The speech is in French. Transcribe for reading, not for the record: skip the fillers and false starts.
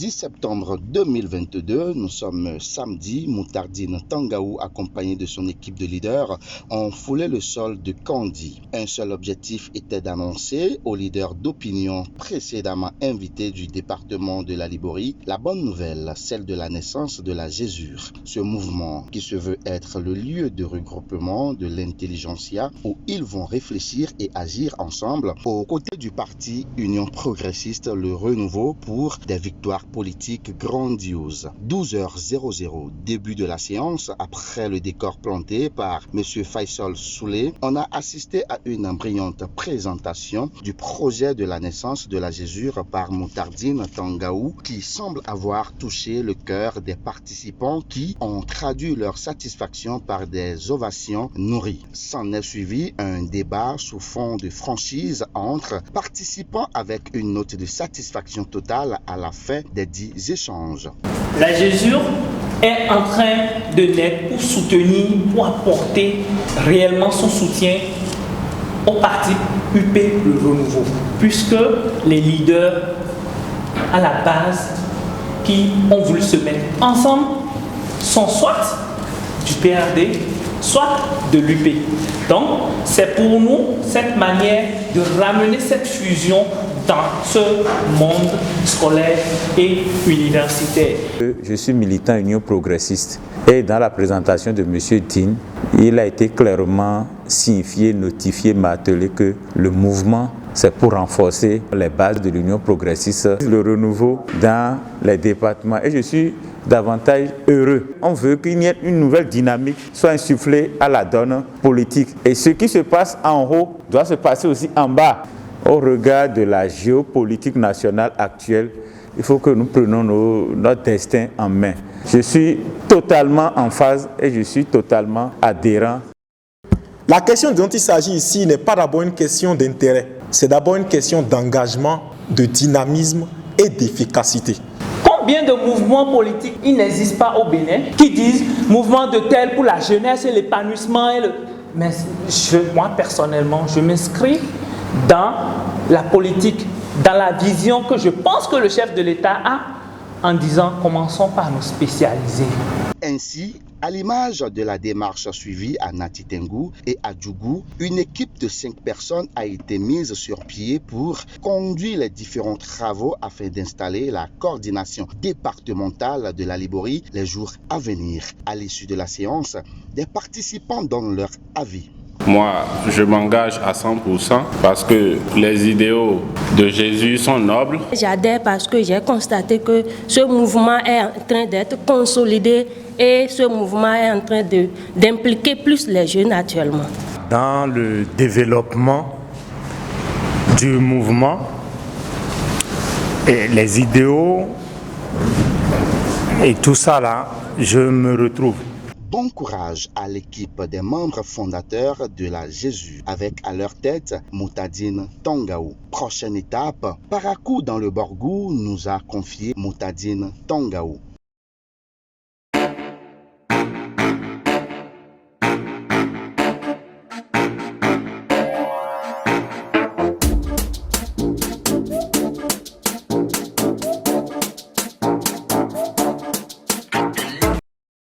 10 septembre 2022, nous sommes samedi. Moutardine Tangaou, accompagné de son équipe de leaders, ont foulé le sol de Kandji. Un seul objectif était d'annoncer aux leaders d'opinion précédemment invités du département de la Liborie la bonne nouvelle, celle de la naissance de la Jésure. Ce mouvement qui se veut être le lieu de regroupement de l'intelligentsia où ils vont réfléchir et agir ensemble aux côtés du parti Union progressiste Le Renouveau pour des victoires politiques grandioses. 12h00, début de la séance, après le décor planté par M. Faisal Soulé, on a assisté à une brillante présentation du projet de la naissance de la Jésure par Moutardine Tangaou qui semble avoir touché le cœur des participants qui ont traduit leur satisfaction par des ovations nourries. S'en est suivi un débat sous fond de franchise entre participants avec une note de satisfaction totale à la fin des 10 échanges. La Jésure est en train de naître pour soutenir, pour apporter réellement son soutien au parti UP Le Renouveau, puisque les leaders à la base qui ont voulu se mettre ensemble sont soit du PRD, soit de l'UP. Donc, c'est pour nous cette manière de ramener cette fusion dans ce monde scolaire et universitaire. Je suis militant Union progressiste et dans la présentation de M. Din, il a été clairement signifié, notifié, martelé que le mouvement c'est pour renforcer les bases de l'Union progressiste, le renouveau dans les départements. Et je suis davantage heureux. On veut qu'il y ait une nouvelle dynamique soit insufflée à la donne politique. Et ce qui se passe en haut doit se passer aussi en bas. Au regard de la géopolitique nationale actuelle, il faut que nous prenions notre destin en main. Je suis totalement en phase et je suis totalement adhérent. La question dont il s'agit ici n'est pas d'abord une question d'intérêt. C'est d'abord une question d'engagement, de dynamisme et d'efficacité. Combien de mouvements politiques il n'existe pas au Bénin qui disent mouvement de tel pour la jeunesse et l'épanouissement Mais moi personnellement, je m'inscris dans la politique, dans la vision que je pense que le chef de l'État a en disant commençons par nous spécialiser. Ainsi, à l'image de la démarche suivie à Natitengou et à Djougou, une équipe de 5 personnes a été mise sur pied pour conduire les différents travaux afin d'installer la coordination départementale de la Liborie les jours à venir. À l'issue de la séance, des participants donnent leur avis. Moi, je m'engage à 100% parce que les idéaux de Jésus sont nobles. J'adhère parce que j'ai constaté que ce mouvement est en train d'être consolidé et ce mouvement est en train d'impliquer plus les jeunes actuellement. Dans le développement du mouvement, et les idéaux et tout ça là, je me retrouve. Bon courage à l'équipe des membres fondateurs de la Jésure, avec à leur tête Moutardine Tangaou. Prochaine étape, Parakou dans le Borgou nous a confié Moutardine Tangaou.